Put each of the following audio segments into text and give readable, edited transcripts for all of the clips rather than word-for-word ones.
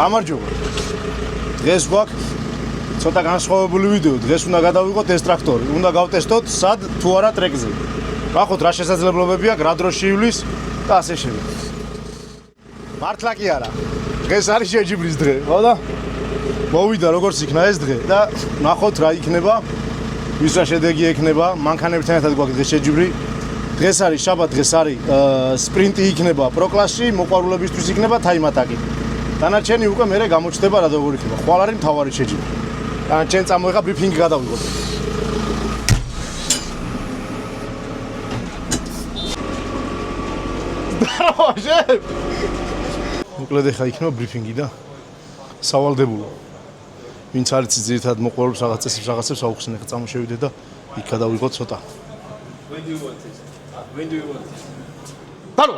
გამარჯობა. დღეს გვაქვს ცოტა განსხვავებული ვიდეო. დღეს უნდა გადავიღოთ ეს ტრაქტორი. უნდა გავტესტოთ სად თუ არა ტრეკზე. ნახოთ რა შესაძლებლობები აქვს, რა დროს შეივლის და ასე შემდეგ. მართლა კი არა. დღეს არის შეჯიბრის დღე, ხო და? მოვიდა როგორც იქნა ეს დღე და ნახოთ რა იქნება. ვის რა შედეგი ექნება. მანქანებთან ერთად გვაქვს დღეს შეჯიბრი. დღეს არის შაბათ, დღეს არის სპრინტი იქნება პროკლასში, მოყვარულებისთვის იქნება time attack-ი. დანარჩენი უკვე მერე გამოჩნდება რა როგორ იქნება. ხვალ არის მთავარი შეჯიბრი. დანარჩენი წამოიღა ბრიფინგი გადავიღოთ. მოკლედ ახლა იქნება ბრიფინგი და სავალდებულო. ვინც არის ძირითადად მოყვარულებს რაღაც წესებს რაღაცებს აუხსნე, ხა წამოშევიდე და იქ გადავიღოთ ცოტა. When do you want it? When do you want it? Taro.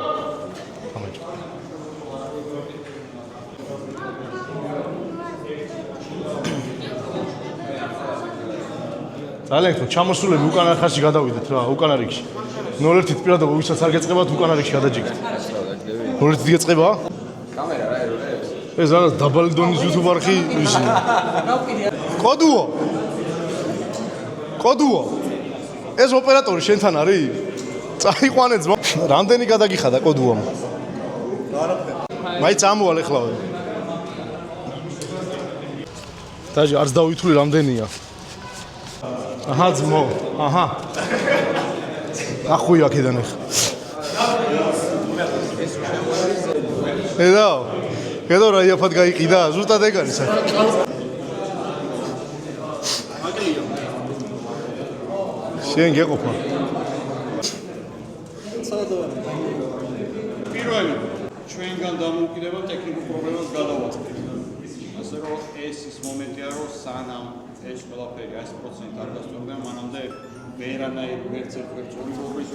ძალიან ხო, ჩამოსულები უკან ხარში გადავიდეთ რა, უკან რიგში. 0-1-ით პირადობა ვისაც არ გეწყებათ უკან რიგში გადაჯიგეთ. 0-1-ით გეწყება? კამერა რა ერე. ეს რაღაც დაბალი დონის YouTube არხი ისინი. კოდუო. კოდუო. ეს ოპერატორი შენთან არის? წაიყვანე ძმა. რამდენი გადაგიხადა კოდუამ? მაინც ამოვალ ეხლავე. დაჟე არც დავითვლი რამდენია. აჰა ძმო, აჰა. ახუი აქედან ეხ. ედაო. ედო რა იაფად გაიყიდა, ზუსტად ეგ არის. შენ გეყოფა. პირველი ჩვენგან დამოუკიდება ტექნიკურ პრობლემას გადავაწყდით. ასე რომ ეს ის მომენტია, რომ სანამ ეს ყველაფერი 100% არ გასწორდება, მანამდე ვერანაირ ვერც ერთწული მოგვის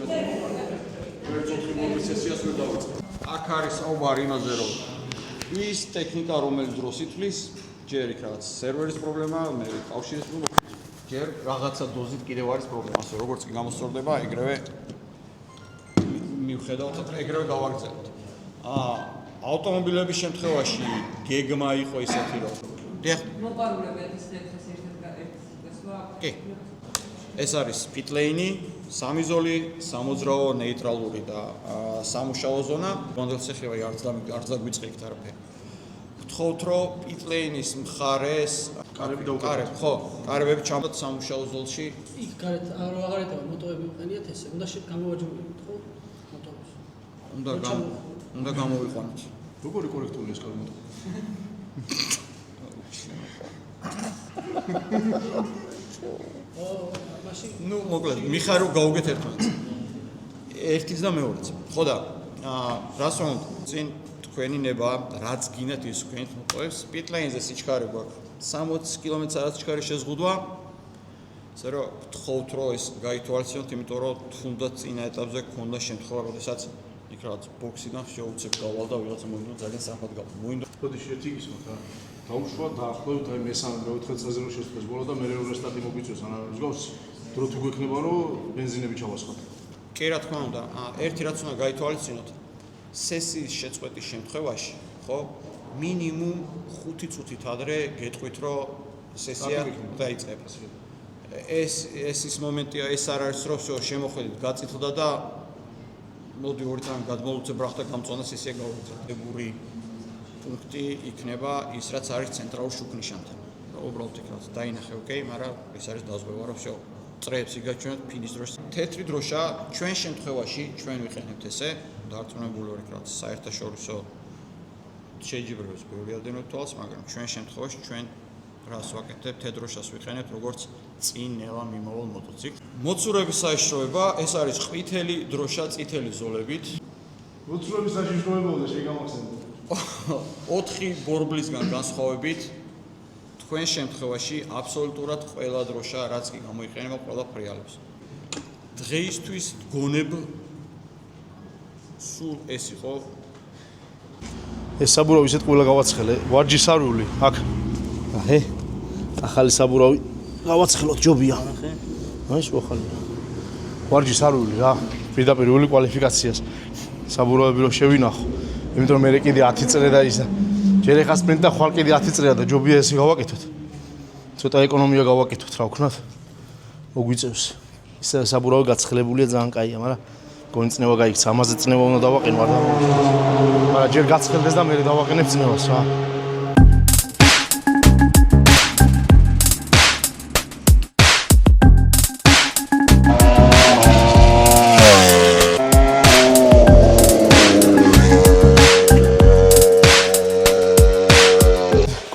სესიას ვერ დავიწყებ. აქ არის საუბარი იმაზე, რომ ის ტექნიკა, რომელიც დროს ითვლის, ჯერ იქ რაღაც სერვერის პრობლემა, მე კავშირის პრობლემა, ჯერ რაღაცა დოზით კიდევ არის პრობლემა, ასე როგორც კი გამოსწორდება, ეგრევე მივხედავთ, რომ ეგრევე გავაგრძელებთ. ავტომობილების შემთხვევაში გეგმა იყო ისეთი, რომ მოყვარულებების დღეს ერთად კი. ეს არის pit lane-ი, სამი ზოლი, სამოძრაო, ნეიტრალური და სამუშაო ზონა. მონდელცეხი არც დაგვიწყებთ არაფერი. გთხოვთ, რომ pit lane-ის მხარეს კარები დაუკარეთ. ხო, კარებები ჩამოთ სამუშაო ზოლში. იქ გარეთ აღარ ეტევა მოტოები უყენიათ ესე. უნდა გამოვაჯობინოთ, ხო? მოტოებს. უნდა გამოვიყვანოთ. როგორი კორექტული ეს კარგი? ნუ მოკლედ, მიხარო გავუგეთ ერთმანეთს. ერთიც და მეორეც. ხო და რას რომ წინ თქვენი ნება, რაც გინდათ ის თქვენით მოტოებს, pit lane-ზე სიჩქარე გვაქვს 60 კმ/სთ სიჩქარე შეზღუდვა. ასე რომ გთხოვთ, რომ ეს გაითვალისწინოთ, იმიტომ რომ თუნდაც წინა ეტაპზე გქონდა შემთხვევა, როდესაც იქ რაღაც ბოქსიდან შეუცებ გავალ და ვიღაცა მოინდო ძალიან სამხად გავა. მოინდო. ხოდი ერთი გისმოთ რა. დაუშვა დაახლოებით აი მესამე მეოთხე წელზე რომ შეწყდეს ბოლო და მე რესტარტი მოგვიწევს ან მსგავს დრო თუ გვექნება რომ ბენზინები ჩავასხოთ. კი რა თქმა უნდა, ერთი რაც უნდა გაითვალისწინოთ, სესიის შეწყვეტის შემთხვევაში, ხო, მინიმუმ 5 წუთით ადრე გეტყვით, რომ სესია დაიწყება. ეს ის მომენტია, ეს არ არის რომ შემოხვედით, გაწითლდა და მოდი ორი თან გადმოვუწევ რა ხდა გამწონა სესია გავუწევ. პუნქტი იქნება ის რაც არის ცენტრალურ შუქნიშანთან. უბრალოდ იქ რაც დაინახე, ოკეი, მაგრამ ეს არის დაზღვევა, რომ всё. წრეებს იგაჩვენოთ ფინის დროს. თეთრი დროშა ჩვენ შემთხვევაში ჩვენ ვიყენებთ ესე, დარწმუნებული ვარ, რაც საერთაშორისო შეჯიბრებებს ბევრი ადენოთ თვალს, მაგრამ ჩვენ შემთხვევაში ჩვენ რას ვაკეთებთ, თეთრ დროშას ვიყენებთ როგორც წინ ნელა მიმავალ მოტოციკლს. მოცურების საშიშროება, ეს არის ყვითელი დროშა წითელი ზოლებით. მოცურების საშიშროებაა შეგამახსენებთ. 4 ბორბლისგან განსხვავებით თქვენ შემთხვევაში აბსოლუტურად ყველა დროშა რაც კი გამოიყენება ყველა ფრიალებს. დღეისთვის გონებ სულ ეს იყო ეს საბურავი ისეთ ყველა გავაცხელე, ვარჯის სარული, აქ. აჰე. ახალი საბურავი გავაცხელოთ ჯობია. მაშ ვახალია. ვარჯის სარული რა, პირდაპირ კვალიფიკაციას საბურავები რომ შევინახო. იმიტომ მე კიდე 10 წრე და ისა ჯერ ეხა სპრინტ და ხვალ კიდე 10 წრეა და ჯობია ესე გავაკეთოთ. ცოტა ეკონომია გავაკეთოთ, რა ვქნათ. მოგვიწევს. ისე საბურავი გაცხლებულია ძალიან კაია, მაგრამ გონი წნევა გაიქცა, ამაზე წნევა უნდა დავაყენო ადამიანს. მაგრამ ჯერ გაცხელდეს და მე დავაყენებ წნევას რა.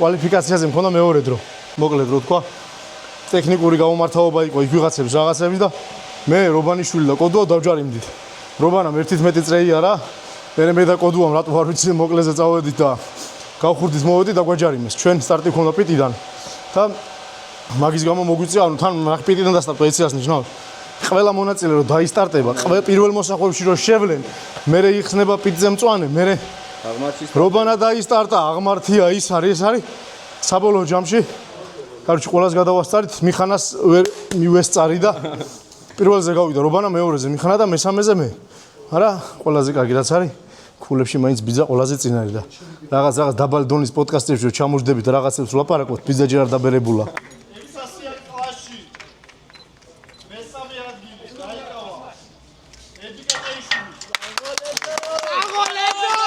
კვალიფიკაციაზე მქონდა მეორე დრო. მოკლედ რო თქვა, ტექნიკური გამომართავობა იყო იქ ვიღაცებს რაღაცები და მე რობანიშვილი და კოდუა დავჯარიმდით. რობანამ 11 წრეია რა. მე და კოდუამ რატო არ ვიცი მოკლეზე წავედით და გავხურდით მოვედით და გვაჯარიმეს. ჩვენ სტარტი ქონდა პიტიდან. და მაგის გამო მოგვიწია, ანუ თან მაგ პიტიდან დასტარტო ეციას ნიშნავს. ყველა მონაწილე რო დაისტარტება, პირველ მოსახვევში რო შევლენ, მე იხსნება პიტზე მწვანე, მე რობანა დაისტარტა, აღმართია ის არის, ეს არის საბოლოო ჯამში. კაროჩი ყველას გადავასწარით, მიხანას ვერ მივესწარი და პირველზე გავიდა რობანა, მეორეზე მიხანა და მესამეზე მე. არა, ყველაზე კარგი რაც არის, ქულებში მაინც ბიძა ყველაზე წინ არის და რაღაც დაბალი დონის პოდკასტებში რომ ჩამოждდებით რაღაცებს ვლაპარაკობთ, ბიძა ჯერ არ დაბერებულა. ექსასიან კლასში მესამე ადგილი დაიკავა ეჯიკატეიშნი. აგოლეჯო!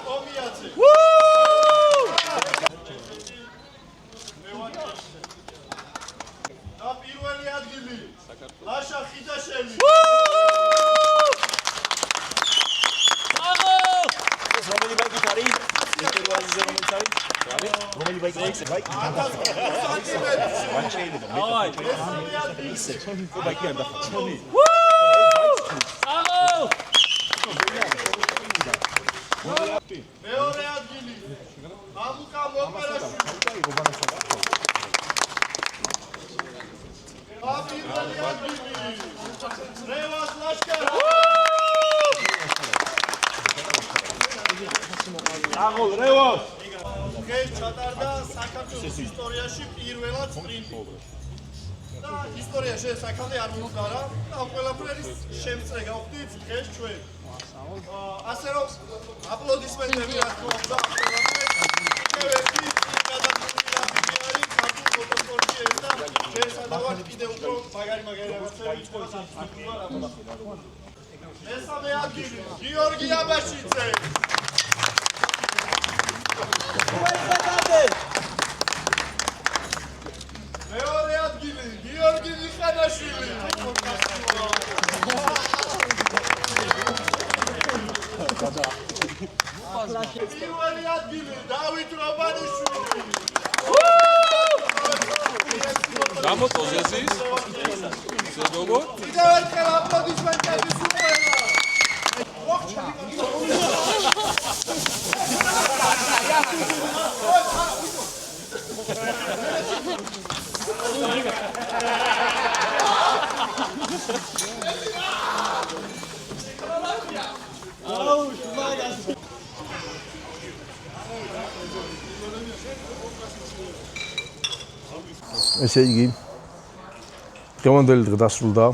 კომიაცე. და პირველი ადგილი ლაშა ხიდაშელი. რომელი ბაიკით არის? ინტერვალიზე რომელიც არის? რომელი ბაიკი არის? ბაიკი შეიძლება მე ისე ბაიკი არ დახარ. ჩონი. მეორე ადგილი ამუკა მოპარაშვილი. პირველი ადგილი რევას ლაშკარი. აგოლ რევოს დღეს ჩატარდა საქართველოს ისტორიაში პირველად სპრინტი. და ისტორია შესაძლოა არ მომხდარა და ყველაფერი შემწრე გავხდით დღეს ჩვენ. ასე რომ აპლოდისმენტები რა თქმა უნდა კიდევ ერთი გადაგული ადგილი არის საქართველოს მოტოსპორტში და შესაძლოა კიდევ უფრო მაგარი რაღაცები იყოს. მესამე ადგილი გიორგი აბაშიძე. მეორე ადგილი გიორგი მიხანაშვილი. პირველი ადგილი დავით რობანიშვილი. გამოტოზე ზის? როგორ? კიდევ ერთხელ აპლოდისმენტები სუპერა. ესე იგი დღევანდელი დღე დასრულდა.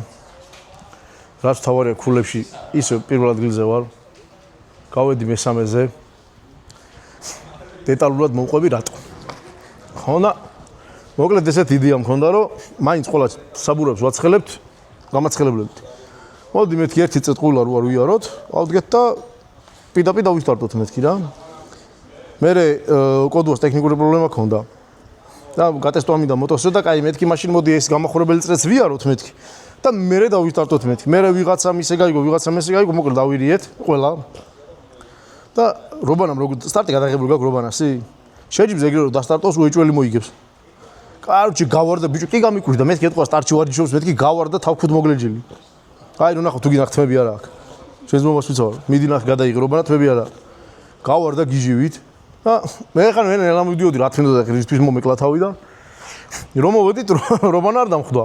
რაც თავარია ქულებში ისე პირველ ადგილზე ვარ. გავედი მესამეზე. დეტალურად მოვყვები რატო. ხო და მოკლედ ესეთ იდეა მქონდა რომ მაინც ყველა საბურებს ვაცხელებთ გამაცხელებლებით. მოდი მეთქი ერთი წეთყულა რო არ ვიაროთ, ავდგეთ და პიდაპი დავისტარტოთ მეთქი რა. მე კოდუას ტექნიკური პრობლემა ქონდა. და გატესტო ამიდა მოტოსზე და კაი მეთქი მაშინ მოდი ეს გამახურებელი წრეც ვიაროთ მეთქი. და მე დავისტარტოთ მეთქი. მე ვიღაცამ ისე გაიგო, ვიღაცამ ესე გაიგო, მოკლედ დავირიეთ ყველა. და რობანამ როგორ სტარტი გადაღებული გაქვს რობანასი? შეჯიბს ეგრე რომ დასტარტოს უეჭველი მოიგებს. კაროჩი გავარდა ბიჭო, კი გამიკვირდა, მეთქი ეთქვა სტარტში ვარჯიშობს, მეთქი გავარდა თავქუთ მოგლეჯილი. აი რომ ნახო თუ გინახ თმები არა აქვს. შეზმობას ვიცავ, მიდი ნახ გადაიღე რობანა თმები არა. გავარდა გიჟივით. და მე ხან ვენ ელა მივდიოდი რა თქმა უნდა რისთვის მომეკლა თავიდან. რომ მოვედით რობანა არ დამხვდა.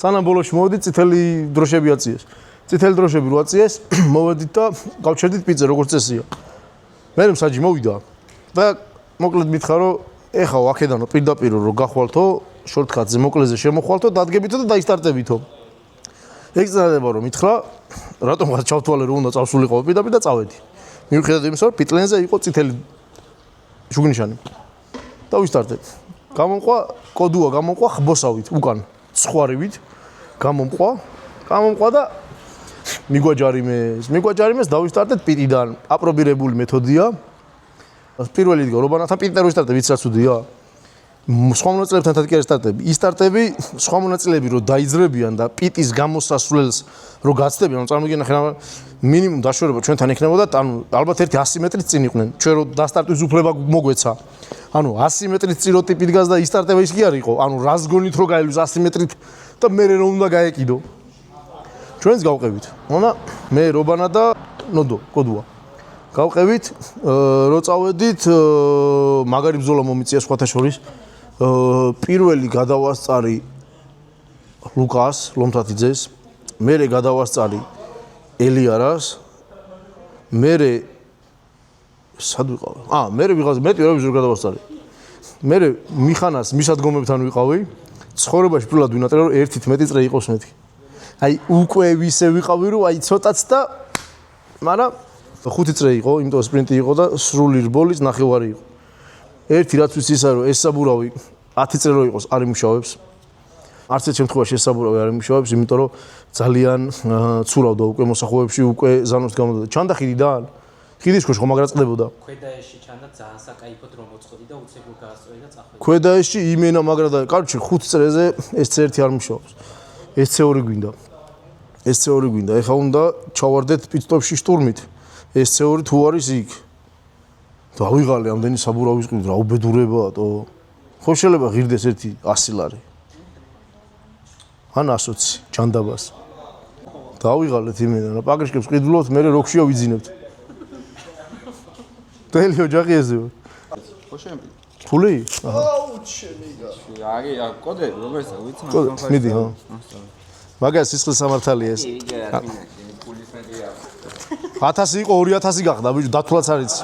სანამ ბოლოში მოვედით წითელი დროშები აწიეს. წითელი დროშები რო აწიეს, მოვედით და გავჩერდით პიცე როგორც წესია. მე მსაჯი მოვიდა და მოკლედ მითხა რომ ეხა აქედანო პირდაპირ რომ გახვალთო შორტკატზე მოკლეზე შემოხვალთო დადგებითო და დაისტარტებითო. ეგ წადება რომ მითხრა რატომღაც ჩავთვალე რომ უნდა წავსულიყო პირდაპირ და წავედი. მიუხედავად იმისა რომ პიტლენზე იყო წითელი შუგნიშანი. და ვისტარტებ. გამომყვა კოდუა, გამომყვა ხბოსავით, უკან ცხვარივით. გამომყვა და მიგვაჯარიმეს დავისტარტეთ პიტიდან. აპრობირებული მეთოდია. პირველი იდგა რობანათან პიტიდან ვისტარტებ, იცი რა ცუდია? სხვა მონაწილეებთან თათი კი არ სტარტები. ის სტარტები სხვა მონაწილეები რო დაიძრებიან და პიტის გამოსასვლელს რო გაცდებიან, ანუ წარმოგიდგენ ხე მინიმუმ დაშორება ჩვენთან ექნებოდა, ანუ ალბათ ერთი 100 მეტრით წინ იყვნენ. ჩვენ რო დასტარტვის უფლება მოგვეცა. ანუ 100 მეტრით წინ რო ტიპით გას და ისტარტება ის კი არ იყო. ანუ რას გონით რო გაივლოს 100 მეტრით და მე რო უნდა გაეკიდო. ჩვენს გავყევით. მონა მე რობანა და ნოდო კოდუა. გავყევით, რო წავედით, მაგარი ბრძოლა მომიწია სხვათა შორის. პირველი გადავასწარი ლუკას ლომთათიძეს, მერე გადავასწარი ელიარას, მერე სად ვიყავი? მერე ვიღაც მეტი ვერ გადავასწარი. მერე მიხანას მისადგომებთან ვიყავი. ცხოვრებაში პირველად ვინატრე რომ 1-ით მეტი წრე იყოს მეთქი. აი უკვე ვისე ვიყავი რომ აი ცოტაც და მაგრამ 5 წრე იყო, იმიტომ სპრინტი იყო და სრული რბოლის ნახევარი იყო. ერთი რაც ვიცი ისაა რომ ეს საბურავი 10 წრე რო იყოს არ იმუშავებს. არც ერთ შემთხვევაში ეს საბურავი არ იმუშავებს, იმიტომ რომ ძალიან ცურავდა უკვე მოსახუებში, უკვე ზანოს გამოდოდა. ჩანდა ხიდიდან? ხიდის ქვეშ ხომ აგრაწყდებოდა. ქვედაეში ჩანდა ძალიან საკაიფო დრო მოწყდი და უცებურ გაასწრე და წახვედი. ქვედაეში იმენა მაგრა და კარჩი 5 წრეზე ეს C1 არ მუშაობს. ეს C2 გვინდა. ეს C2 გვინდა. ეხა უნდა ჩავარდეთ პიტსტოპში შტურმით. ეს C2 თუ არის იქ. დავიღალე ამდენი საბურავის ყიდ რა უბედურებაო. ხო შეიძლება ღირდეს ერთი 100 ლარი. ან 120 ჯანდაბას. დავიღალეთ იმენა, პაკრიშკებს ყიდულობთ, მე როქშია ვიძინებთ. დელი ოჯახი ესეო. ხო შემი. ფული? აი, კოდე, როგორც ვიცი, მაგრამ მიდი, ხო. მაგას სისხლის სამართალია ეს. 1000 იყო 2000 გახდა, ბიჭო, დათვლაც არ იცი.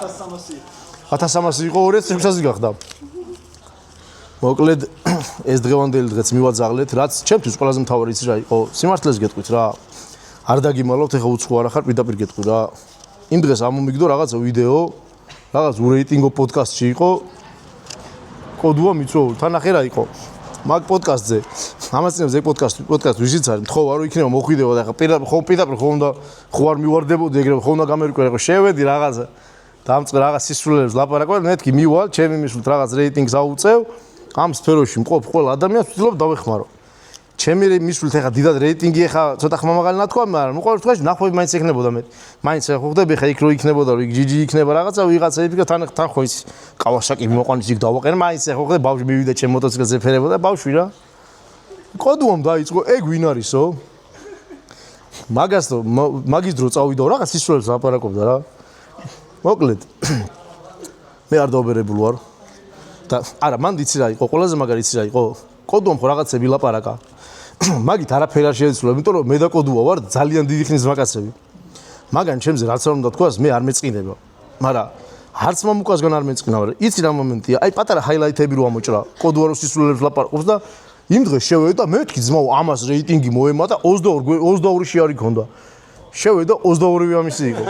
1300 იყო 2600 გახდა. მოკლედ ეს დღევანდელი დღეც მივაძაღლეთ, რაც ჩემთვის ყველაზე მთავარი იცი რა იყო, სიმართლეს გეტყვით რა. არ დაგიმალავთ, ეხა უცხო არ ახარ, პირდაპირ გეტყვი რა. იმ დღეს ამომიგდო რაღაცა ვიდეო, რაღაც ურეიტინგო პოდკასტში იყო. კოდუა მიწვეული, თან ახე რა იყო. მაგ პოდკასტზე, ამას წინებს ეგ პოდკასტ ვისიც არის, ხო არ იქნება მოხვიდეო და ეხა პირდაპირ ხო უნდა ხო არ მივარდებოდი ეგრევე, ხო უნდა გამერიკვე, ხო შევედი რაღაცა. დამწყე რაღაც სისულელებს ლაპარაკობ, მეთქი მივალ, ჩემი მისვლით რაღაც რეიტინგს აუწევ. ამ სფეროში მყოფ ყველა ადამიანს ვცდილობ დავეხმარო. ჩემი მისვლით ეხა დიდად რეიტინგი ეხა ცოტა ხმამაღალი ნათქვა, მაგრამ ნუ ყოველ შემთხვევაში ნახვები მაინც ექნებოდა მე. მაინც ხო ხვდები ეხა იქ რო იქნებოდა, რო იქ ჯიჯი იქნება რაღაცა, ვიღაცა იფიქრა თან ხო ის კავასაკი მოყვანის იქ დავაყენე, მაინც ხო ხვდები ბავშვი მივიდა ჩემ მოტოციკლზე ეფერებოდა ბავშვი რა. კოდუამ დაიწყო, ეგ ვინ არისო? მაგის დრო წავიდა რაღაც სისულელებს ლაპარაკობდა რა. მოკლედ მე არ დაობერებული ვარ. და არა, მან იცი რა იყო, ყველაზე მაგარი იცი რა იყო. კოდუამ ხო რაღაცები ლაპარაკა. მაგით არაფერი არ შეეცვლა, იმიტომ რომ მე და კოდუა ვარ ძალიან დიდი ხნის ზმაკაცები. მაგან ჩემზე რაც არ უნდა თქვას, მე არ მეწყინება. მაგრამ არც მამუკასგან არ მეწყინა, მაგრამ იცი რა მომენტია, აი პატარა ჰაილაითები რო ამოჭრა, კოდუა რო სისულელებს ლაპარაკობს და იმ დღეს შევედა მეთქი ძმაო, ამას რეიტინგი მოემა და 22-ში არ იქონდა. შევედა 22-ვე ამისი იყო.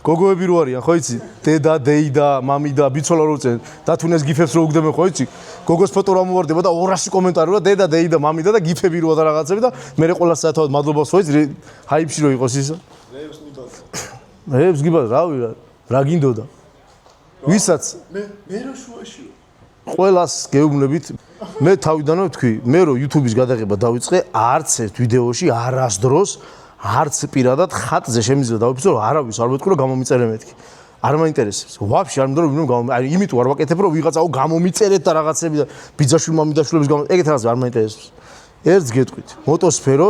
გოგოები რო არიან, ხო იცი? დედა, დეიდა, მამიდა, ბიცოლა რო წენ, დათუნეს გიფებს რო უგდებენ, ხო იცი? გოგოს ფოტო რა მომვარდება და 200 კომენტარი რა დედა, დეიდა, მამიდა და გიფები როა და რაღაცები და მე ყველა საათად მადლობას ხო იცი? ჰაიპში რო იყოს ისა. რეებს მინდოდა. რეებს გიბა რავი რა გინდოდა? ვისაც მე რო შუაშიო. ყველას გეუბნებით, მე თავიდანვე ვთქვი, მე რო YouTube-ის გადაღება დავიწყე, არც ერთ ვიდეოში არასდროს არც პირადად ხატზე შემიძლია დავიფიცო, რომ არავის არ მეთქი, რომ გამომიწერე მეთქი. არ მაინტერესებს. ვაფშე არ მინდა რომ აი იმიტომ არ ვაკეთებ, რომ ვიღაცაო გამომიწერეთ და რაღაცები და ბიძაშვილი მამიდაშვილების ეგეთ რაღაცა არ მაინტერესებს. ერთს გეტყვით, მოტოსფერო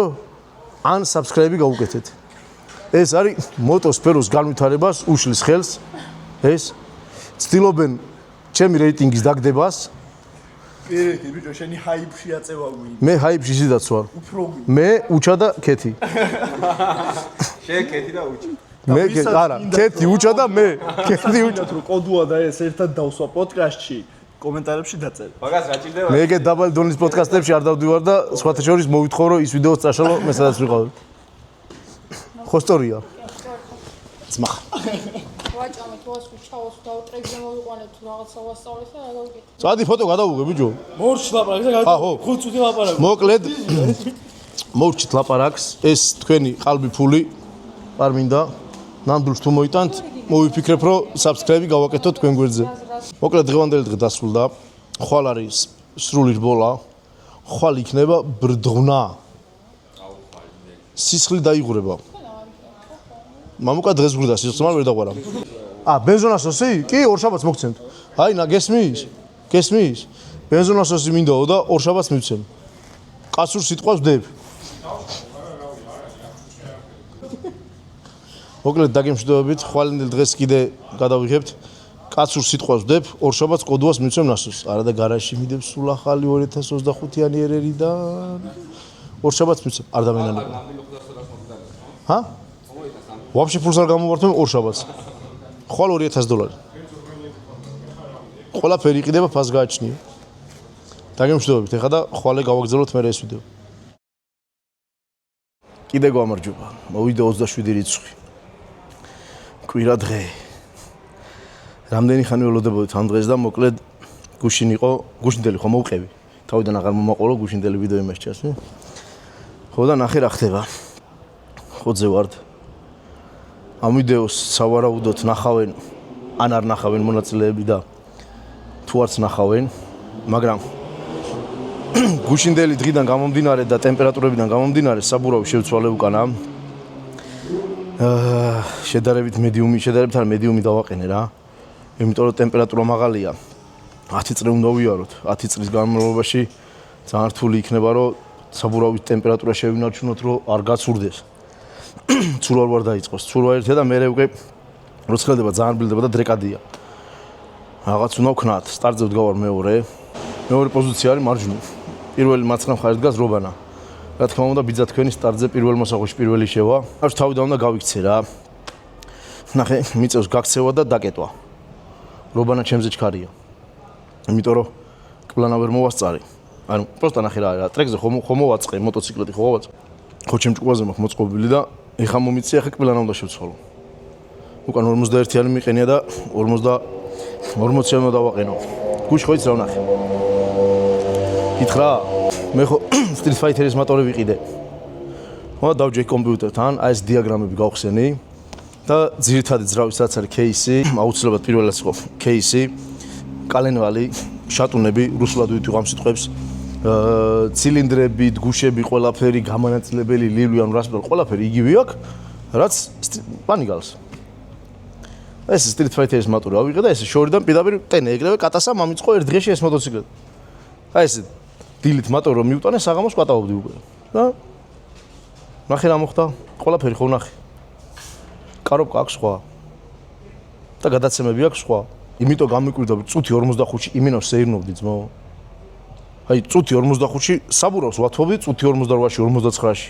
ან subscribe-ი გაუკეთეთ. ეს არის მოტოსფეროს განვითარებას უშლის ხელს. ეს ცდილობენ ჩემი რეიტინგის დაგდებას. პირიქით, ბიჭო, შენი ჰაიპში აწევა გვინდა. მე ჰაიპში ზიდაც ვარ. უფრო გვინდა. მე უჩა და ქეთი. შენ ქეთი და უჩა. მე არა, ქეთი უჩა და მე ქეთი უჩა. რომ კოდუა და ეს ერთად დავსვა პოდკასტში, კომენტარებში დაწერე. მაგას რა ჭირდება? მე ეგეთ დაბალი დონის პოდკასტებში არ დავდივარ და სხვათა შორის მოვითხოვ რომ ის ვიდეოც წაშალო, მე სადაც ვიყავი. ხო სწორია. ძმა. ვაჭამეთ ვას ჩავოს და ტრეკზე მოვიყვანეთ თუ რაღაცა ვასწავლეთ და რა გავუკეთე. წადი ფოტო გადავუღე ბიჭო. მორჩ ლაპარაკს და ხო. 5 წუთი ლაპარაკს. მოკლედ მოვჭით ლაპარაკს, ეს თქვენი ყალბი ფული არ მინდა. ნამდვილს თუ მოიტანთ, მოვიფიქრებ რომ subscribe გავაკეთოთ თქვენ გვერდზე. მოკლედ დღევანდელი დღე დასრულდა. ხვალ არის სრული რბოლა. ხვალ იქნება ბრდღნა. სისხლი დაიღურება. მამუკა დღეს ბრდა სისხლმა ვერ დაღვარა. ბენზონასოსი? კი, ორშაბათს მოგცემთ. აი, გესმის? გესმის? ბენზონასოსი მინდაო და ორშაბათს მივცემ. ყასურ სიტყვას ვდებ. მოკლედ დაგემშვიდობებით, ხვალინდელ დღეს კიდე გადავიღებთ. კაცურ სიტყვას ვდებ, ორშაბათს კოდუას მივცემ ნასოს. არა და გარაჟში მიდებ სულ ახალი 2025-იანი ერერიდან. ორშაბათს მივცემ, არ დამენანიყო. ჰა? ვაფშე ფულს არ გამოვართვენ ორშაბათს. ხვალ $2000. ყველაფერი იყიდება, ფას გააჩნია. დაგემშვიდობებით, ეხლა და ხვალე გავაგზავნოთ მე ეს ვიდეო. კიდე გამარჯობა. მოვიდა 27 რიცხვი. კვირა დღე. რამდენი ხანი ველოდებოდით ამ დღეს და მოკლედ გუშინ იყო, გუშინდელი ხო მოვყევი. თავიდან აღარ მომაყოლო გუშინდელი ვიდეო იმას ჩასვი. ხო და ნახე რა ხდება. ხოძე ვარდ. ამ ვიდეოს სავარაუდოდ ნახავენ ან არ ნახავენ მონაწილეები და თუ არც ნახავენ, მაგრამ გუშინდელი დღიდან გამომდინარე და ტემპერატურებიდან გამომდინარე საბურავი შევცვალე უკანა. შედარებით მედიუმი დავაყენე რა. იმიტომ რომ ტემპერატურა მაღალია. 10 წრე უნდა ვიაროთ. 10 წრის განმავლობაში ძალიან რთული იქნება რომ საბურავის ტემპერატურა შევინარჩუნოთ რომ არ გაცურდეს. ცურვა არ დაიწყოს. ცურვა ერთია და მერე უკვე როცხლდება ძალიან ბილდება და დრეკადია. რაღაც უნდა ვქნათ. სტარტზე ვდგავარ მეორე. მეორე პოზიცია არის მარჯვნივ. პირველი მარცხენა მხარეს დგას რობანა. რა თქმა უნდა ბიძა თქვენი სტარტზე პირველ მოსახვეში პირველი შევა. ახლა თავიდან უნდა გავიქცე რა. ნახე, მიწევს გაქცევა და დაკეტვა. რობანა ჩემზე ჩქარია. იმიტომ რომ კბლანა ვერ მოვასწარი. ანუ პროსტა ნახე რა, ტრეკზე ხომ მოვაწყე, მოტოციკლეტი ხო ვაწყე. ხო ჩემ ჭკუაზე მაქვს მოწყობილი და ეხა მომიწია, ეხა კბლანა უნდა შევცვალო. უკან 41-იანი მიყენია და 40-იანი უნდა დავაყენო. გუშინ ხო იცი რა ვნახე. გითხრა, მე ხო Street Fighter-ის მოტორი ვიყიდე. ხო დავჯექ კომპიუტერთან, აი ეს დიაგრამები გავხსენი და ძირითადი ძრავის რაც არის кейსი, აუცილებლად პირველად იყო кейსი, კალენვალი, შატუნები, რუსულად ვიტყვი ამ სიტყვებს, ცილინდრები, გუშები, ყველაფერი, გამანაწილებელი, ლილვი, ანუ რას ყველაფერი იგივე აქვს, რაც პანიგალს. ეს Street Fighter-ის მოტორი ავიღე და ეს შორიდან პირდაპირ ტენე ეგრევე კატასა მომიწყო ერთ დღეში ეს მოტოციკლეტი. აი ეს დილით მოტორი რომ მივტანე საღამოს კატაობდი უკვე. და ნახე რა მოხდა, ყველაფერი ხო ნახე. კარობკა აქვს სხვა. და გადაცემები აქვს სხვა. იმიტომ გამიკვირდა წუთი 45-ში იმინავს სეირნობდი ძმაო. აი წუთი 45-ში საბურავს ვათვობდი, წუთი 48-ში 59-ში.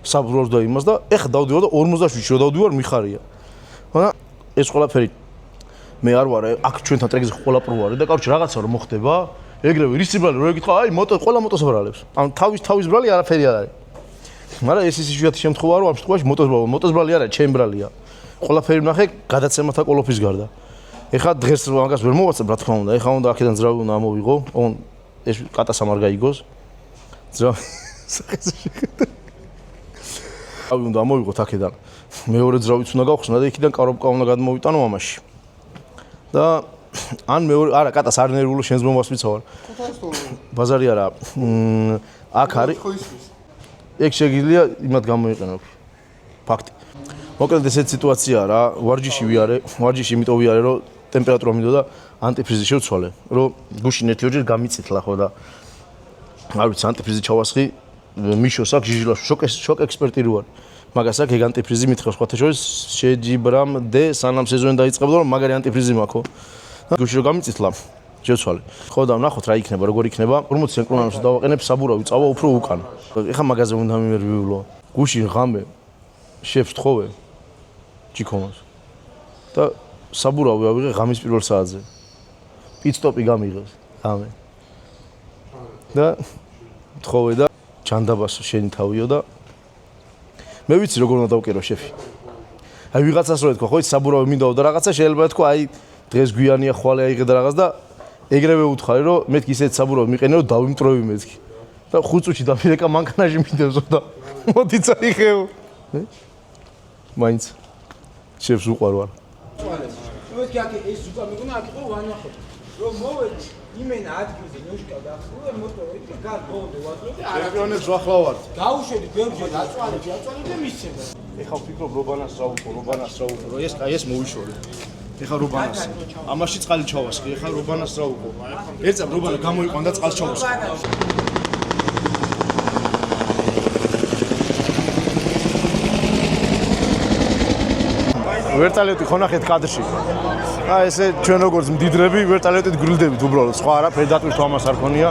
საბურავს და იმას და ეხა დავდივარ და 47-ში რომ დავდივარ მიხარია. მაგრამ ეს ყველაფერი მე არ ვარ, აქ ჩვენთან ტრეკზე ყველა პრო არის და კაროჩე რაღაცა რომ მოხდება, ეგრევე რის ბრალი რო ეკითხა, აი ყველა მოტოს ბრალებს. ანუ თავის ბრალი არაფერი არ არის. მაგრამ ეს იშვიათი შემთხვევა რომ ამ შემთხვევაში მოტოს ბრალი არა, ჩემ ბრალია. ყველაფერი ვნახე გადაცემათა კოლოფის გარდა. ეხა დღეს მაგას ვერ მოვაცებ, რა თქმა უნდა. ეხა უნდა აქედან ძრავი უნდა ამოვიღო. ეს კატასა არ გაიგოს. ძრავი სახეზე შეხედა. რავი უნდა ამოვიღოთ აქედან. მეორე ძრავიც უნდა გავხსნა და იქიდან კარობკა უნდა გადმოვიტანო ამაში. და ან მეორე არა კატას არ ნერვულო შენს მომას ვიცავარ. ბაზარი არა. აქ არის. ეგ შეგიძლია იმათ გამოიყენო. ფაქტი. მოკლედ ესეთი სიტუაციაა რა. ვარჯიში ვიარე, ვარჯიში იმიტომ ვიარე რომ ტემპერატურა მინდო და ანტიფრიზი შევცვალე, რომ გუშინ ერთიოჯერ გამიწითლა ხო და არ ვიცი ანტიფრიზი ჩავასხი, მიშოს აქ ჟიჟილას შოკ ექსპერტი რო არის. მაგას აქ ეგ ანტიფრიზი მითხავს სხვათა შორის შეჯიბრამდე სანამ სეზონი დაიწყებოდა რომ მაგარი ანტიფრიზი მაქვს. გუშინ რომ გამიწითლა შევცვალე. ხო და ვნახოთ რა იქნება, როგორ იქნება. 40-იან კრონანოს დავაყენებ, საბურავი წავა უფრო უკან. ეხა მაგაზე უნდა მიმერვიულო. გუშინ ღამე შეფს თხოვე ჯიქომას. და საბურავი ავიღე ღამის პირველ საათზე. პიტსტოპი გამიღეს ღამე. და თხოვე და ჩანდაბასო შენი თავიო და მე ვიცი როგორ უნდა დავკერო შეფი. აი ვიღაცას რო ეთქვა, ხო, ის საბურავი მინდაო და რაღაცა შეიძლება ეთქვა, აი დღეს გვიანია ხვალე აიღე და რაღაც და ეგრევე უთხარი, რომ მეთქი ისეთ საბურავი მიყენე, რომ დავიმტროვი მეთქი. და 5 წუთში დაფირეკა მანქანაში მინდევსო და მოდი წაიხეო. მაინც შევს უყარ ვარ. მეთქი აქ ეს უკვე მიგონა აქ იყო ვანახო. რომ მოვედი იმენა ადგილზე ნოშკა გახსნა მოტორი და გარბონდე ვაძლევდი არა ჩემპიონებს ახლა ვარ. გაუშვედი ბევრჯერ აწვალები და მისცემა. ეხა ვფიქრობ რობანას რა უყო, ეს მოვიშორე. ეხა რობანას. ამაში წყალი ჩავასხი, ეხა რობანას რა უყო. ერთსა რობანა გამოიყვან და წყალს ჩავასხი. ვერტალიოტი ხონახეთ კადრში. აი ესე ჩვენ როგორც მდიდრები ვერტალიოტით გრილდებით უბრალოდ. სხვა არაფერი დატვირთვა ამას არ ქონია.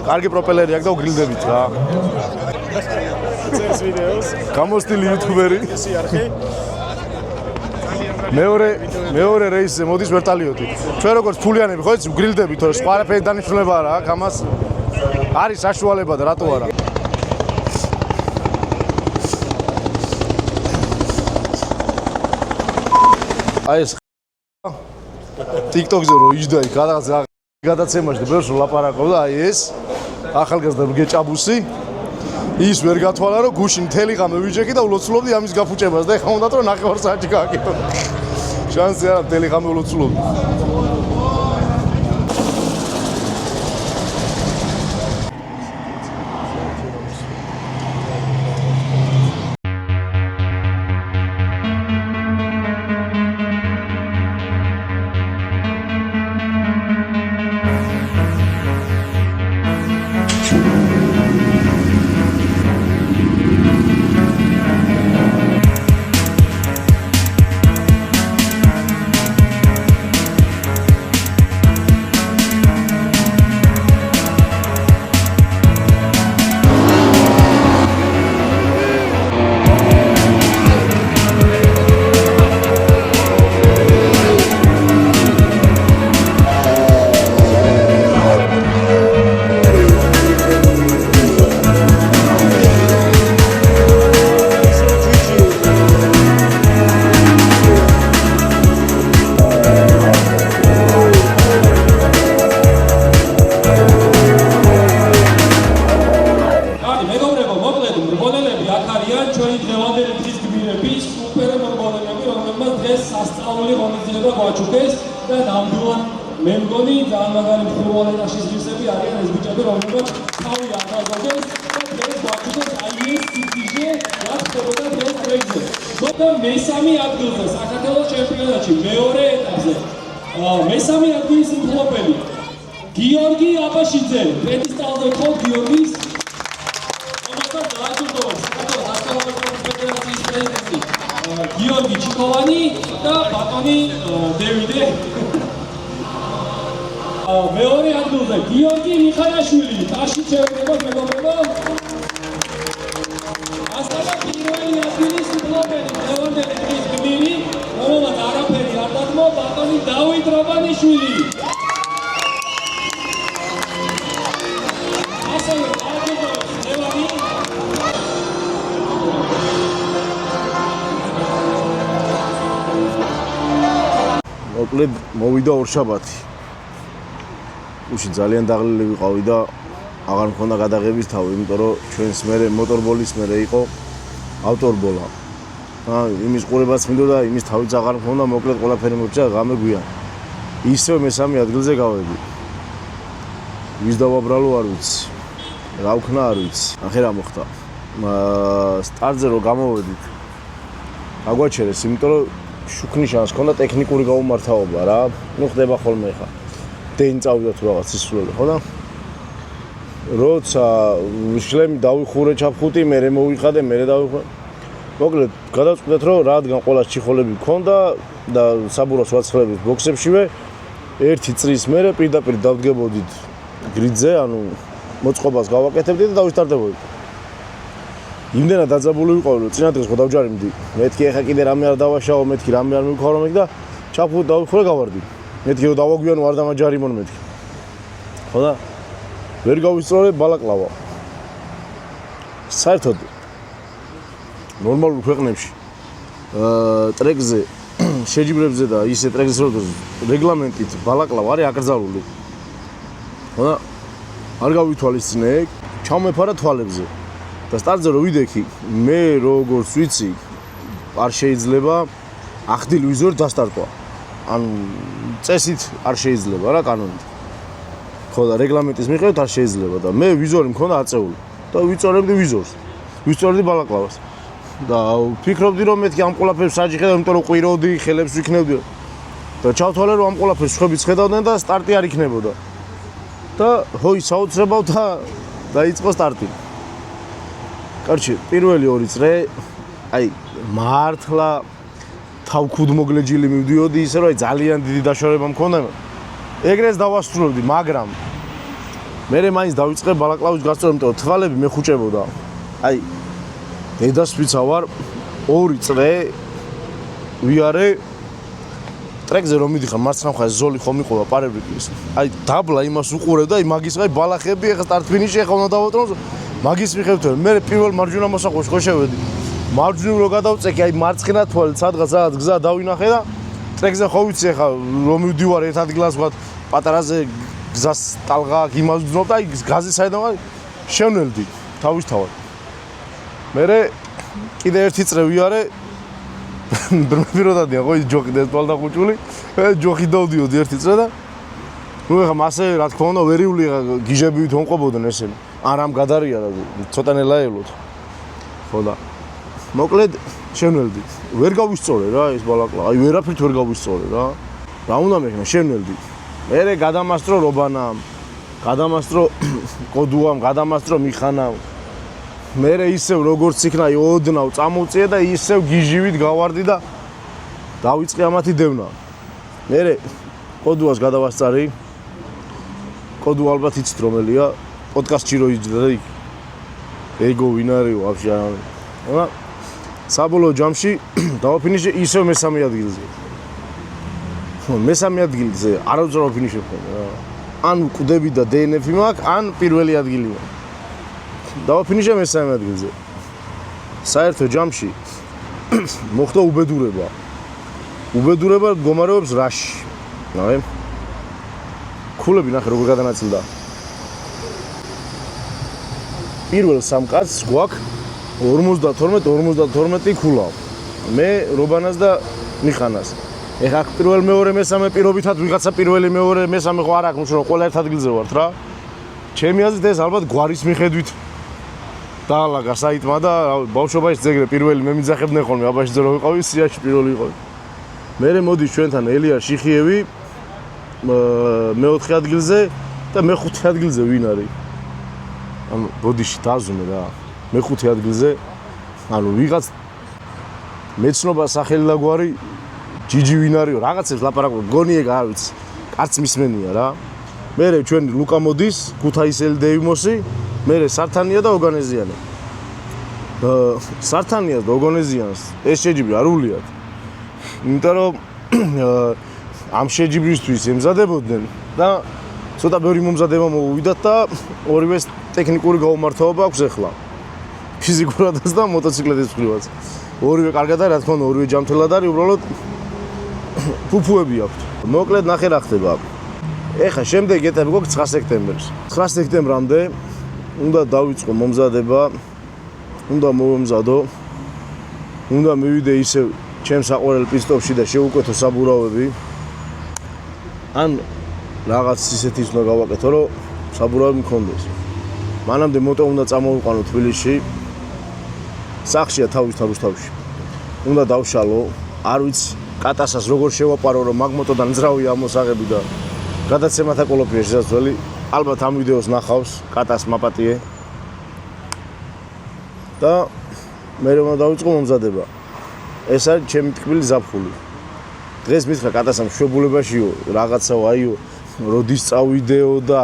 კარგი პროპელერი აქვს და გრილდებით რა. წერს ვიდეოს. გამოსტილი იუთუბერი. მეორე რეისზე მოდის ვერტალიოტი. ჩვენ როგორც ფულიანები ხო იცი გრილდებით, თორე სხვა არაფერი დანიშნულება არა აქვს ამას. არის საშუალება და რატო არა. აი ეს TikTok-ზე რო იჯდა იქ რაღაცა გადაცემაში და ბევრს ლაპარაკობდა აი ეს ახალგაზრდა გეჭაბუსი ის ვერ გათვალა რომ გუში მთელი ღამე ვიჯექი და ულოცულობდი ამის გაფუჭებას და ეხლა უნდათ რომ ნახევარ საათში გააკეთო შანსი არა მთელი ღამე ულოცულობდი მესამე ადგილზე საქართველოს ჩემპიონატში მეორე ეტაპზე მესამე ადგილის მფლობელი გიორგი აბაშიძე პედესტალზე ხო გიორგის რომელსაც დააჯილდოვა საქართველოს ასწავლებლის ფედერაციის პრეზიდენტი გიორგი ჩიქოვანი და ბატონი დევიდე მეორე ადგილზე გიორგი მიხარაშვილი ტაში ჩემპიონატ მეგობრებო ასალა პირველი ადგილის მფლობელი ლევანდელი დღის გმირი რომელმაც არაფერი არ დათმო ბატონი დავით რობანიშვილი ასევე დააჯილდოვეს ლევანი მოკლედ მოვიდა ორშაბათი უში ძალიან დაღლილი ვიყავი და აღარ მქონდა გადაღების თავი, იმიტომ რომ ჩვენს მერე მოტორბოლის მერე იყო ავტორბოლა. იმის ყურებაც მინდოდა, იმის თავიც აღარ მქონდა, მოკლედ ყველაფერი მოჭა ღამე გვიან. ისევ მესამე ადგილზე გავედი. ვის დავაბრალო არ ვიცი. რა ვქნა არ ვიცი. ახლა რა მოხდა? სტარტზე რო გამოვედით. აგვაჩერეს, იმიტომ რომ შუქნის შანსი ჰქონდა ტექნიკური გაუმართავობა რა. ნუ ხდება ხოლმე ხა. დენი წავიდა თუ რაღაც ისულელი, ხო და? როცა შლემი დავიხურე ჩაფხუტი, მე მოვიხადე, მე დავიხურე. მოკლედ, გადავწყვიტეთ, რომ რადგან ყოველას ჩიხოლები მქონდა და საბუროს ვაცხლებით ბოქსებშივე, ერთი წრის მერე პირდაპირ დავდგებოდით გრიდზე, ანუ მოწყობას გავაკეთებდით და დავისტარტებოდით. იმდენად დაძაბული ვიყავი, რომ წინა დღეს ხო დავჯარიმდი. მეთქი ეხა კიდე რამე არ დავაშაო, მეთქი რამე არ მივქარო მეკ და ჩაფხუტი დავიხურე გავარდი. მეთქი რომ დავაგვიანო არ დამაჯარიმონ მეთქი. ხო და ვერ გავისწორე ბალაკლავა. საერთოდ ნორმალურ ქვეყნებში ტრეკზე შეჯიბრებზე და ისე ტრეკზე რომ რეგლამენტით ბალაკლავა არის აკრძალული. ხოდა არ გავითვალისწინე, ჩავმეფარა თვალებზე. და სტარტზე რომ ვიდექი, მე როგორც ვიცი, არ შეიძლება ახდილი ვიზორი დასტარტვა. ანუ წესით არ შეიძლება რა კანონით. ხო და რეგლამენტის მიხედვით არ შეიძლება და მე ვიზორი მქონდა აწეული და ვიწორებდი ვიზორს. ვიწორდი ბალაკლავას. და ვფიქრობდი რომ მეთქი ამ ყოლაფებს საჭიხედავ, იმიტომ რომ ყვიროდი, ხელებს ვიქნებდი. და ჩავთვალე რომ ამ ყოლაფებს ხვებიც ხედავდნენ და სტარტი არ იქნებოდა. და ჰოი საოცრებავ და დაიწყო სტარტი. კარჩი, პირველი 2 წრე აი მართლა თავქუდმოგლეჯილი მივდიოდი ისე რომ ძალიან დიდი დაშორება მქონდა. ეგრეს დავასრულებდი, მაგრამ მე მაინც დავიწყე ბალაკლავის გასწორება, იმიტომ რომ თვალები მეხუჭებოდა. აი დედასვიცა ვარ 2 წრე ვიარე ტრეკზე რომ მიდიხარ მარცხნივ ხარ ზოლი ხომ იყვება პარებრიკის. აი დაბლა იმას უყურებ და აი მაგის აი ბალახები ეხა სტარტ ფინიში ეხა უნდა დავატრო მაგის მიხედვით მე პირველ მარჯვენა მოსაყვანში ხო შევედი. მარჯვნივ რო გადავწექი აი მარცხენა თვალით სადღაც გზა დავინახე და ტრეკზე ხო ვიცი ეხა რომ მივდივარ ერთ ადგილას ვთქვათ პატარაზე გზას ტალღა აქ იმას ვძნობ და აი გაზი საერთოდ აი შევნელდი თავისთავად. მერე კიდე ერთი წრე ვიარე ბრმები რო დადიან ხო ის ჯოხი და თვალდახუჭული ჯოხი დავდიოდი ერთი წრე და ნუ ეხა მასე რა თქმა უნდა ვერიული გიჟებივით მომყვებოდნენ ესენი არ ამ გადარია და ცოტანელა ელოთ ხო და მოკლედ შევნელდი ვერ გავისწორე რა ეს ბალაკლავა აი ვერაფრით ვერ გავისწორე რა უნდა მექნა შევნელდი მერე გადამასტრო რობანამ გადამასტრო კოდუამ გადამასტრო მიხანამ მერე ისევ როგორც იქნა ოდნავ წამოვწიე და ისევ გიჟივით გავარდი და დავიწყე ამათი დევნა. მერე კოდუას გადავასწარი. კოდუ ალბათ იცით რომელია, პოდკასტში რო იჯდა და ეგო ვინ არის ვაფშე არ არის. და საბოლოო ჯამში დავაფინიშე ისევ მესამე ადგილზე. მესამე ადგილზე არავის არ ვაფინიშებ რა. ან კვდები და DNF-ი მაქვს, ან პირველი ადგილი მაქვს. დავაფინიშე მესამე ადგილზე. საერთო ჯამში მოხდა უბედურება. უბედურება მდგომარეობს რაში. ნაი. ქულები ნახე როგორ გადანაწილდა. პირველ 3 კაცს გვაქვს 52 ქულა. მე რობანას და მიხანას. ეხა პირველ მეორე მესამე პირობითად ვიღაცა პირველი მეორე მესამე ხო არ აქვს, რომ ყველა ერთ ადგილზე ვართ რა. ჩემი აზრით ეს ალბათ გვარის მიხედვით დაალაგა საიტმა და ბავშვობაში ძეგრე პირველი მე მიძახებდნენ ხოლმე აბაშიძე რო ვიყავი სიაში პირველი იყო. მერე მოდის ჩვენთან ელია შიხიევი მე-4 ადგილზე და მე-5 ადგილზე ვინ არის? ანუ ბოდიში დაზუმე რა. მე-5 ადგილზე ანუ ვიღაც მეცნობა სახელი და გვარი ჯიჯი ვინ არისო რაღაცებს ლაპარაკობ გონი ეგ არ ვიცი. კაც მისმენია რა. მერე ჩვენ ლუკა მოდის, ქუთაისელი დეივმოსი მერე სართანია და ოგანეზიანი. სართანიას და ოგანეზიანს ეს შეჯიბრი არ უვლიათ. იმიტომ რომ ამ შეჯიბრისთვის ემზადებოდნენ და ცოტა ბევრი მომზადება მოუვიდათ და ორივეს ტექნიკური გაუმართლობა აქვს ახლა. ფიზიკურადაც და მოტოციკლეთის მხრივაც. ორივე კარგად არის, რა თქმა უნდა, ორივე ჯანმრთელად არის, უბრალოდ ფუფუები აქვთ. მოკლედ ნახე რა ხდება. ეხა შემდეგ ეტაპი გვაქვს 9 სექტემბერს. 9 სექტემბრამდე უნდა დავიწყო მომზადება, უნდა მოვემზადო, უნდა მივიდე ისევ ჩემს საყვარელ პისტოპში და შევუკვეთო საბურავები. ან რაღაც ისეთის უნდა გავაკეთო, რომ საბურავები მქონდეს. მანამდე მოტო უნდა წამოვიყვანო თბილისში. სახშია თავის რუსთავში. უნდა დავშალო, არ ვიცი, კატასას როგორ შევაპარო, რომ მაგ მოტოდან ძრავია ამოსაღები და გადაცემათა კოლოფია შესაძლებელი. ალბათ ამ ვიდეოს ნახავს კატას მაპატიე. და მე რომ დავიწყო მომზადება. ეს არის ჩემი თქმილი ზაფხული. დღეს მითხრა კატასამ შვებულებაშიო, რაღაცაო აიო, როდის წავიდეო და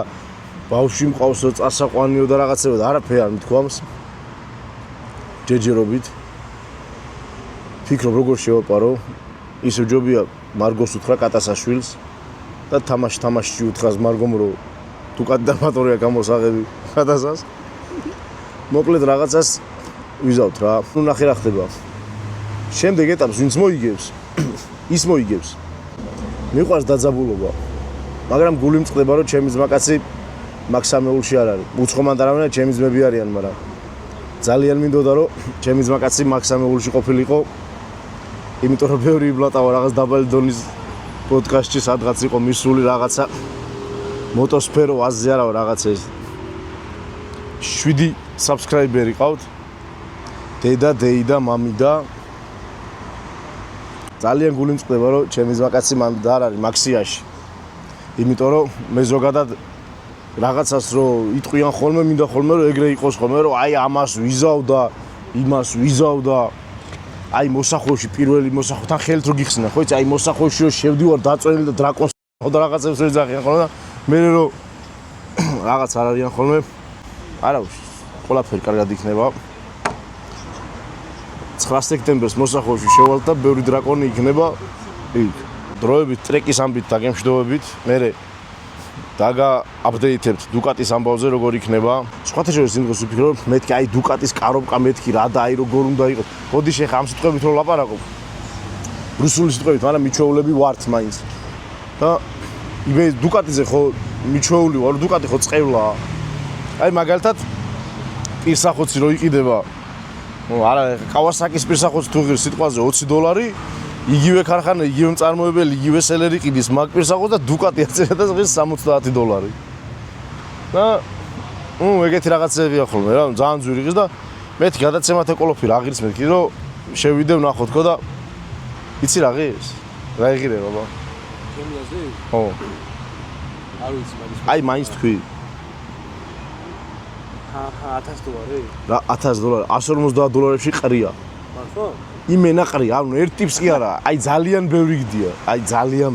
ბავშვი მყავსო, წასაყვანიო და რაღაცეო და არაფერი არ მithქვამს. ჯეჯერობით. ფიქრობ როგორ შევაპარო. ისე ჯობია მარგოს უთხრა კატასაშვილს და თამაში უთხრას მარგომ რომ თუ კანდიდატურია გამოსაღები კატასას. მოკლედ რაღაცას ვიზავთ რა. ნუ ნახე რა ხდება. შემდეგ ეტაპს ვინც მოიგებს, ის მოიგებს. მიყვარს დაძაბულობა. მაგრამ გული მწყდება რომ ჩემი ძმაკაცი მაგ სამეულში არ არის. უცხომან დარავინა ჩემი ძმები არიან, მაგრამ ძალიან მინდოდა რომ ჩემი ძმაკაცი მაგ სამეულში ყოფილიყო. იმიტომ რომ ბევრი იბლატავა რაღაც დაბალი დონის პოდკასტში სადღაც იყო მისული რაღაცა მოტოსფერო აზზე არა რაღაცა ეს 7 subscriber-ი ყავთ. დედა, დეიდა, მამიდა. ძალიან გული მწყდება რომ ჩემი ძმაკაცი მან და არ არის მაქსიაში. იმიტომ რომ მე ზოგადად რაღაცას რომ იტყვიან ხოლმე, მინდა ხოლმე რომ ეგრე იყოს ხოლმე რომ აი ამას ვიზავდა, იმას ვიზავდა. აი მოსახვევში პირველი მოსახვთან ხელით რო გიხსნა, ხო იცი, აი მოსახვევში რო შევდივარ დაწვენილი და დრაკონს და რაღაცებს რო ეძახიან ხოლმე და მე რომ რაღაც არ არიან ხოლმე. არა, ყველაფერი კარგად იქნება. 9 სექტემბერს მოსახვევში შევალთ და ბევრი დრაკონი იქნება იქ. დროებით ტრეკის ამბით დაგემშვიდობებით. მე დაგა-აპდეითებთ დუკატის ამბავზე როგორ იქნება. სხვათა შორის იმ დროს ვფიქრობ, მეთქი აი დუკატის კარობკა მეთქი რა და აი როგორ უნდა იყოს. მოდი შეხა ამ სიტყვებით რომ ლაპარაკობ. რუსული სიტყვებით, მაგრამ მიჩვეულები ვართ მაინც. და იმე დუკატიზე ხო მიჩვეული ვარ, დუკატი ხო წყევლაა. აი მაგალითად პირსახოცი რო იყიდება. არა, კავასაკის პირსახოცი თუ ღირს სიტყვაზე $20 იგივე ქარხანა, იგივე მწარმოებელი, იგივე სელერი ყიდის მაგ პირსახოცს და დუკატი აწერა და ღირს $70. და ეგეთი რაღაცებია ხოლმე რა, ძალიან ძვირი ღირს და მეთქი გადაცემათ ეკოლოფი რა ღირს მეთქი რომ შევიდე ვნახო თქო და იცი რა ღირს? რა იღირე ბაბა? ჩემი აზრი? ხო. არ ვიცი მაგის. აი მაინც თქვი. $1000? რა $1000, $150 ყრია. მართლა? იმენა ყრია, ანუ ერთ ტიპს კი არა, აი ძალიან ბევრი გდია, აი ძალიან.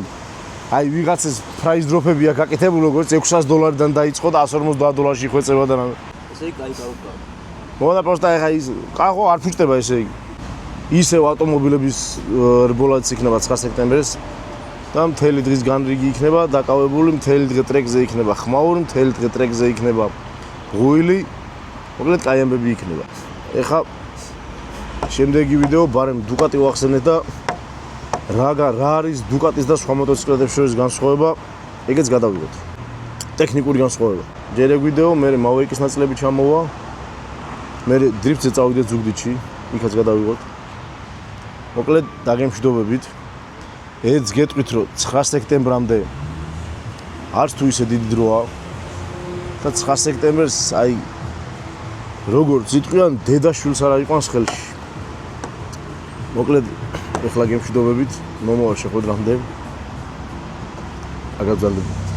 აი ვიღაცას პრაის დროფებია გაკეთებული, როგორც $600-დან დაიწყო და $150 იხვეწება და რა. ესე იგი კაი კარობკა. მოდა პროსტა ეხა ის კაღო არ ფუჭდება ესე იგი. ისევ ავტომობილების რბოლაც იქნება 9 სექტემბერს და მთელი დღის განრიგი იქნება დაკავებული, მთელი დღე ტრეკზე იქნება ხმაური, მთელი დღე ტრეკზე იქნება ღვილი, მოკლედ კაი ამბები იქნება. ეხა შემდეგი ვიდეო ბარემ დუკატი ვახსენეთ და რა არის დუკატის და სხვა მოტოციკლეტებს შორის განსხვავება, ეგეც გადავიღოთ. ტექნიკური განსხვავება. ჯერ ეგ ვიდეო, მე მავერიკის ნაწილები ჩამოვა. მე დრიფტზე წავიდეთ ზუგდიდში, იქაც გადავიღოთ. მოკლედ დაგემშვიდობებით. ეც გეტყვით რომ 9 სექტემბრამდე არც თუ ისე დიდი დროა და 9 სექტემბერს აი როგორც იტყვიან დედაშვილს არ აიყვანს ხელში. მოკლედ ეხლა გემშვიდობებით, მომავალ შეხვედრამდე. აგაბზარდებით.